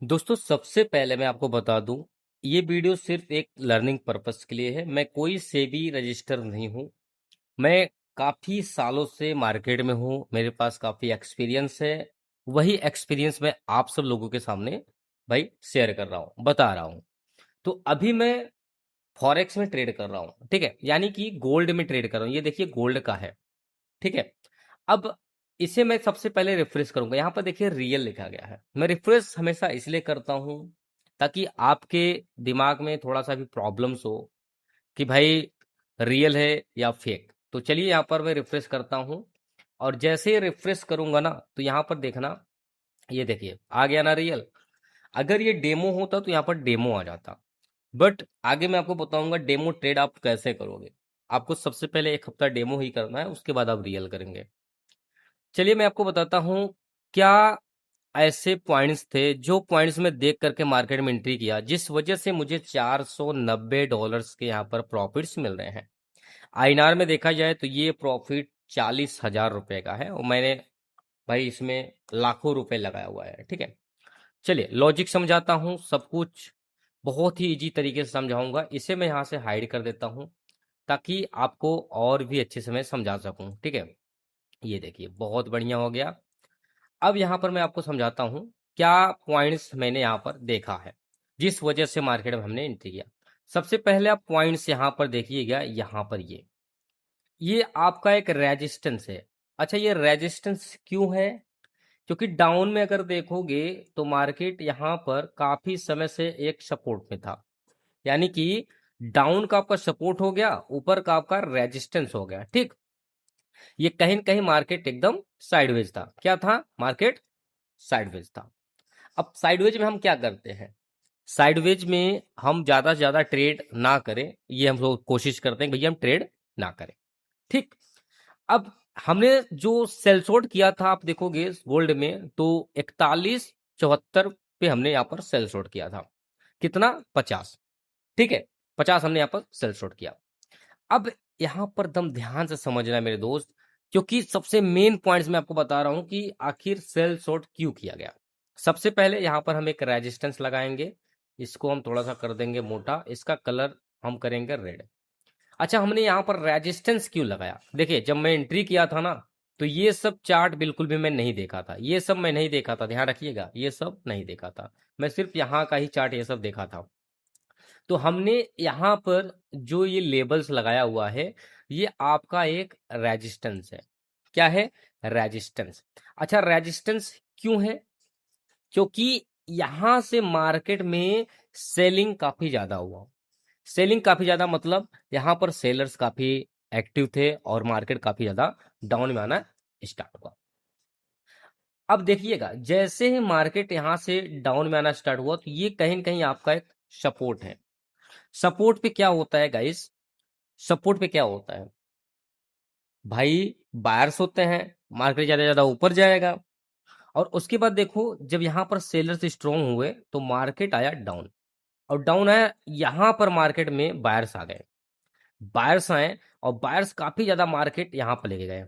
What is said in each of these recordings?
दोस्तों सबसे पहले मैं आपको बता दूं, ये वीडियो सिर्फ एक लर्निंग पर्पस के लिए है। मैं कोई सेबी रजिस्टर नहीं हूं। मैं काफ़ी सालों से मार्केट में हूं, मेरे पास काफ़ी एक्सपीरियंस है। वही एक्सपीरियंस मैं आप सब लोगों के सामने भाई शेयर कर रहा हूं, बता रहा हूं। तो अभी मैं फॉरेक्स में ट्रेड कर रहा हूं, ठीक है, यानी कि गोल्ड में ट्रेड कर रहा हूं। ये देखिए गोल्ड का है, ठीक है। अब इसे मैं सबसे पहले रिफ्रेश करूंगा। यहाँ पर देखिए रियल लिखा गया है। मैं रिफ्रेश हमेशा इसलिए करता हूँ ताकि आपके दिमाग में थोड़ा सा भी प्रॉब्लम्स हो कि भाई रियल है या फेक। तो चलिए यहाँ पर मैं रिफ्रेश करता हूँ, और जैसे ही रिफ्रेश करूंगा ना तो यहाँ पर देखना, ये देखिए आ गया ना रियल। अगर ये डेमो होता तो यहाँ पर डेमो आ जाता, बट आगे मैं आपको बताऊंगा डेमो ट्रेड आप कैसे करोगे। आपको सबसे पहले एक हफ्ता डेमो ही करना है, उसके बाद आप रियल करेंगे। चलिए मैं आपको बताता हूँ क्या ऐसे पॉइंट्स थे जो पॉइंट्स में देख करके मार्केट में एंट्री किया, जिस वजह से मुझे $490 के यहाँ पर प्रॉफिट्स मिल रहे हैं। आईएनआर में देखा जाए तो ये प्रॉफिट 40,000 रुपए का है, और मैंने भाई इसमें लाखों रुपए लगाया हुआ है, ठीक है। चलिए लॉजिक समझाता हूँ, सब कुछ बहुत ही इजी तरीके से समझाऊंगा। इसे मैं यहाँ से हाइड कर देता हूँ ताकि आपको और भी अच्छे से मैं समझा सकूं, ठीक है। ये देखिए बहुत बढ़िया हो गया। अब यहाँ पर मैं आपको समझाता हूँ क्या पॉइंट्स मैंने यहाँ पर देखा है जिस वजह से मार्केट में हमने एंट्री किया। सबसे पहले आप पॉइंट्स यहाँ पर देखिएगा, यहाँ पर ये आपका एक रेजिस्टेंस है। अच्छा, ये रेजिस्टेंस क्यों है? क्योंकि डाउन में अगर देखोगे तो मार्केट यहाँ पर काफी समय से एक सपोर्ट में था, यानी कि डाउन का आपका सपोर्ट हो गया, ऊपर का आपका रेजिस्टेंस हो गया, ठीक। ये कहीं न कहीं मार्केट एकदम साइडवेज था। क्या था? मार्केट साइडवेज था। अब साइडवेज में हम क्या करते हैं? साइडवेज में हम ज्यादा से ज्यादा ट्रेड ना करें, ये हम लोग कोशिश करते हैं कि भैया हम ट्रेड ना करें, ठीक। अब हमने जो सेल शॉर्ट किया था, आप देखोगे गोल्ड में तो 4174 पे हमने यहाँ पर सेल शॉर्ट किया था। कितना? 50, ठीक है। 50 हमने यहाँ पर सेल शॉर्ट किया। अब यहाँ पर दम ध्यान से समझना है मेरे दोस्त, क्योंकि सबसे मेन पॉइंट्स मैं आपको बता रहा हूं कि आखिर सेल शॉर्ट क्यों किया गया। सबसे पहले यहाँ पर हम एक रेजिस्टेंस लगाएंगे, इसको हम थोड़ा सा कर देंगे मोटा, इसका कलर हम करेंगे रेड। अच्छा, हमने यहाँ पर रेजिस्टेंस क्यों लगाया? देखिए जब मैं एंट्री किया था ना तो ये सब चार्ट बिल्कुल भी मैं नहीं देखा था, ये सब मैं नहीं देखा था, ध्यान रखिएगा, ये सब नहीं देखा था। मैं सिर्फ यहाँ का ही चार्ट ये सब देखा था। तो हमने यहाँ पर जो ये लेबल्स लगाया हुआ है, ये आपका एक रेजिस्टेंस है। क्या है? रेजिस्टेंस। अच्छा, रेजिस्टेंस क्यों है? क्योंकि यहां से मार्केट में सेलिंग काफी ज्यादा हुआ। सेलिंग काफी ज्यादा मतलब यहां पर सेलर्स काफी एक्टिव थे और मार्केट काफी ज्यादा डाउन में आना स्टार्ट हुआ। अब देखिएगा जैसे ही मार्केट यहां से डाउन में आना स्टार्ट हुआ तो ये कहीं न कहीं आपका एक सपोर्ट है। सपोर्ट पे क्या होता है गाइस? सपोर्ट पे क्या होता है भाई? बायर्स होते हैं, मार्केट ज्यादा ज्यादा ऊपर जाएगा, और उसके बाद देखो जब यहां पर सेलर्स स्ट्रांग हुए तो मार्केट आया डाउन, और डाउन आया, यहां पर मार्केट में बायर्स आ गए। बायर्स आए और बायर्स काफी ज्यादा मार्केट यहां पर लेके गए।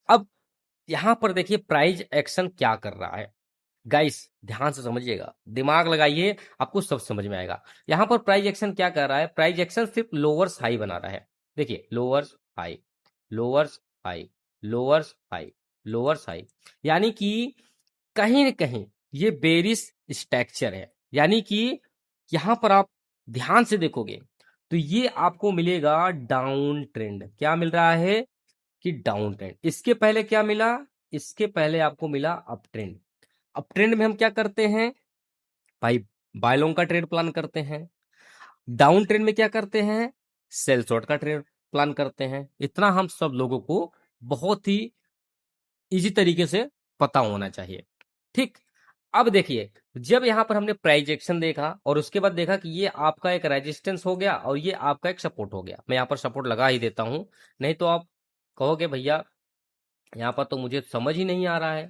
अब यहां पर देखिए प्राइस एक्शन क्या कर रहा है। गाइस ध्यान से समझिएगा, दिमाग लगाइए, आपको सब समझ में आएगा। यहां पर प्राइस एक्शन क्या कर रहा है? प्राइस एक्शन सिर्फ लोअर्स हाई बना रहा है। देखिए lowers high, lowers high, lowers high, lowers high, यानी कि कहीं न कहीं ये बेरिश स्ट्रक्चर है। यानी कि यहां पर आप ध्यान से देखोगे तो ये आपको मिलेगा डाउन ट्रेंड। क्या मिल रहा है? कि डाउन ट्रेंड। इसके पहले क्या मिला? इसके पहले आपको मिला अप ट्रेंड। अप ट्रेंड में हम क्या करते हैं भाई? बाय लॉन्ग का ट्रेड प्लान करते हैं। डाउन ट्रेंड में क्या करते हैं? सेल शॉर्ट का ट्रेड प्लान करते हैं। इतना हम सब लोगों को बहुत ही इजी तरीके से पता होना चाहिए, ठीक। अब देखिए जब यहां पर हमने प्राइस एक्शन देखा और उसके बाद देखा कि ये आपका एक रेजिस्टेंस हो गया और ये आपका एक सपोर्ट हो गया, मैं यहाँ पर सपोर्ट लगा ही देता हूं, नहीं तो आप कहोगे भैया यहाँ पर तो मुझे समझ ही नहीं आ रहा है।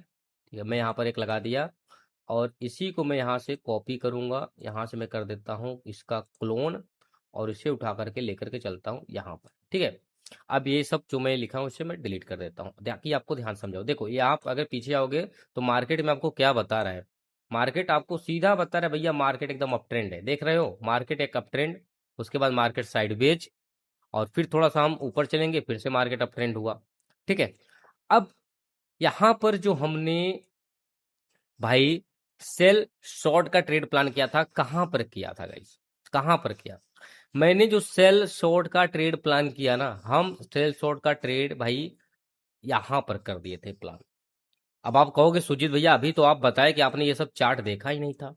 ठीक है, मैं यहाँ पर एक लगा दिया, और इसी को मैं यहाँ से कॉपी करूंगा, यहाँ से मैं कर देता हूँ इसका क्लोन, और इसे उठा करके लेकर के चलता हूँ यहाँ पर, ठीक है। अब ये सब जो मैं लिखा हूँ इसे मैं डिलीट कर देता हूँ, ताकि आपको ध्यान समझाओ। देखो ये आप अगर पीछे आओगे तो मार्केट में आपको क्या बता रहा है? मार्केट आपको सीधा बता रहा है भैया मार्केट एकदम अप ट्रेंड है, देख रहे हो मार्केट एक अप ट्रेंड, उसके बाद मार्केट साइडवेज, और फिर थोड़ा सा हम ऊपर चलेंगे फिर से मार्केट अप ट्रेंड हुआ। ठीक है, अब यहां पर जो हमने भाई सेल शॉर्ट का ट्रेड प्लान किया था, कहां पर किया था गाइस, कहां पर किया? मैंने जो सेल शॉर्ट का ट्रेड प्लान किया ना, हम सेल शॉर्ट का ट्रेड भाई यहां पर कर दिए थे प्लान। अब आप कहोगे सुजीत भैया अभी तो आप बताए कि आपने ये सब चार्ट देखा ही नहीं था,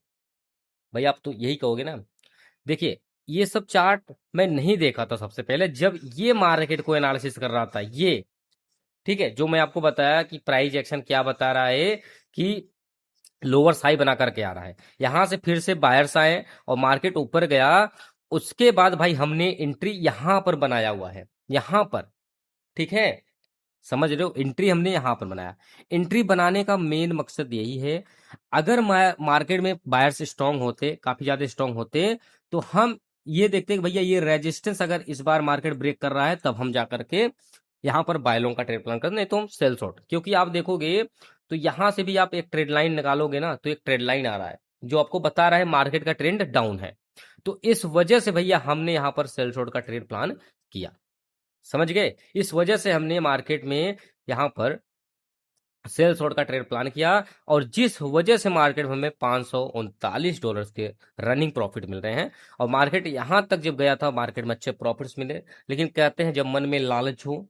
भाई आप तो यही कहोगे ना। देखिए ये सब चार्ट मैं नहीं देखा था सबसे पहले, जब ये मार्केट को एनालिसिस कर रहा था ये, ठीक है, जो मैं आपको बताया कि प्राइस एक्शन क्या बता रहा है कि लोअर हाई बना करके आ रहा है, यहां से फिर से बायर्स आए और मार्केट ऊपर गया, उसके बाद भाई हमने एंट्री यहां पर बनाया हुआ है, यहां पर, ठीक है, समझ रहे हो, एंट्री हमने यहां पर बनाया। एंट्री बनाने का मेन मकसद यही है, अगर मार्केट में बायर्स स्ट्रांग होते, काफी ज्यादा स्ट्रांग होते, तो हम ये देखते कि भैया ये रेजिस्टेंस अगर इस बार मार्केट ब्रेक कर रहा है तब हम जाकर के यहां पर बाय लोन का ट्रेड प्लान करते, नहीं तो हम सेल शॉर्ट, क्योंकि आप देखोगे तो यहां से भी आप एक ट्रेड लाइन निकालोगे ना, तो एक ट्रेड लाइन आ रहा है जो आपको बता रहा है मार्केट का ट्रेंड डाउन है, तो इस वजह से भैया हमने यहां पर सेल शॉर्ट का ट्रेड प्लान किया, समझ गए, इस वजह से हमने मार्केट में यहां पर सेल शॉर्ट का ट्रेड प्लान किया, और जिस वजह से मार्केट में हमें $539 के रनिंग प्रॉफिट मिल रहे हैं, और मार्केट यहां तक जब गया था मार्केट में अच्छे प्रॉफिट्स मिले, लेकिन कहते हैं जब मन में लालच हो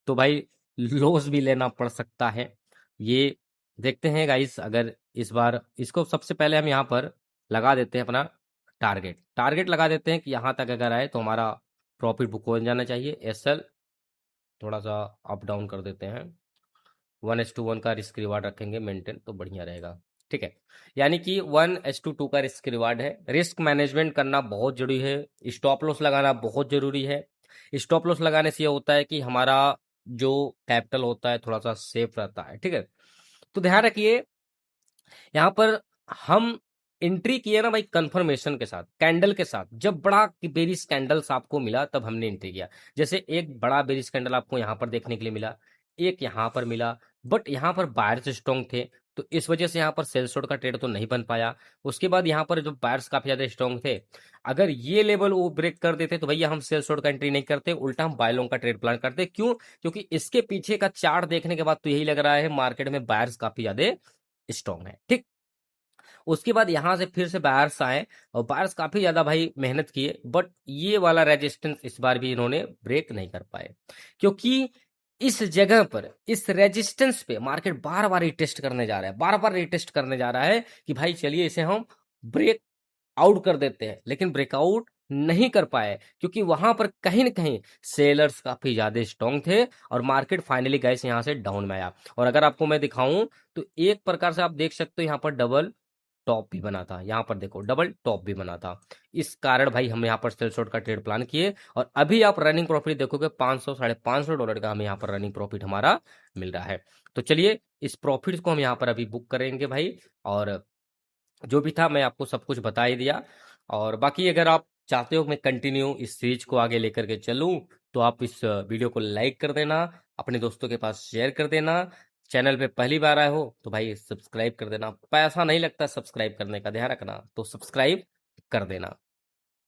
तो भाई लॉस भी लेना पड़ सकता है। ये देखते हैं गाइस, अगर इस बार इसको सबसे पहले हम यहाँ पर लगा देते हैं अपना टारगेट, टारगेट लगा देते हैं कि यहाँ तक अगर आए तो हमारा प्रॉफिट बुक हो जाना चाहिए। एसएल थोड़ा सा अप डाउन कर देते हैं, 1:1 का रिस्क रिवार्ड रखेंगे मेंटेन तो बढ़िया रहेगा, ठीक है, यानी कि 1:2 का रिस्क रिवार्ड है। रिस्क मैनेजमेंट करना बहुत जरूरी है, स्टॉप लॉस लगाना बहुत जरूरी है। स्टॉप लॉस लगाने से ये होता है कि हमारा जो कैपिटल होता है थोड़ा सा सेफ रहता है, ठीक है। तो ध्यान रखिए यहाँ पर हम एंट्री किए ना भाई कंफर्मेशन के साथ, कैंडल के साथ, जब बड़ा बेरिश कैंडल्स आपको मिला तब हमने एंट्री किया। जैसे एक बड़ा बेरिश कैंडल आपको यहाँ पर देखने के लिए मिला, एक यहाँ पर मिला, बट यहाँ पर बायर्स स्ट्रॉन्ग थे तो इस वजह से यहाँ पर सेल शॉर्ट का ट्रेड तो नहीं बन पाया। उसके बाद यहाँ पर जो बायर्स काफी ज्यादा स्ट्रॉन्ग थे, अगर ये लेवल वो ब्रेक कर देते तो भैया हम सेल शॉर्ट का एंट्री नहीं करते, उल्टा हम बाय लॉन्ग का ट्रेड प्लान करते। क्यों? क्योंकि इसके पीछे का चार्ट देखने के बाद तो यही लग रहा है मार्केट में बायर्स काफी ज्यादा स्ट्रॉन्ग है, ठीक। उसके बाद यहां से फिर से बायर्स आए और बायर्स काफी ज्यादा भाई मेहनत किए, बट ये वाला रेजिस्टेंस इस बार भी इन्होंने ब्रेक नहीं कर पाए, क्योंकि इस जगह पर इस रेजिस्टेंस पे मार्केट बार बार रिटेस्ट करने जा रहा है, बार बार रिटेस्ट करने जा रहा है कि भाई चलिए इसे हम ब्रेक आउट कर देते हैं, लेकिन ब्रेकआउट नहीं कर पाए क्योंकि वहां पर कहीं ना कहीं सेलर्स काफी ज्यादा स्ट्रांग थे और मार्केट फाइनली गैस यहां से डाउन में आया। और अगर आपको मैं दिखाऊं तो एक प्रकार से आप देख सकते हो यहाँ पर डबल टॉप भी बना था, यहाँ पर देखो डबल टॉप भी बना था। इस कारण भाई हम यहाँ पर सेल शॉर्ट का ट्रेड प्लान किए और अभी आप रनिंग प्रॉफिट देखोगे 500 $550 का हमें यहाँ पर रनिंग प्रॉफिट हमारा मिल रहा है। तो चलिए इस प्रॉफिट को हम यहाँ पर अभी बुक करेंगे भाई, और जो भी था मैं आपको सब कुछ बता ही दिया। और बाकी अगर आप चाहते हो मैं कंटिन्यू इस सीरीज को आगे लेकर के चलूं तो आप इस वीडियो को लाइक कर देना, अपने दोस्तों के पास शेयर कर देना। चैनल पे पहली बार आए हो तो भाई सब्सक्राइब कर देना, पैसा नहीं लगता सब्सक्राइब करने का, ध्यान रखना, तो सब्सक्राइब कर देना।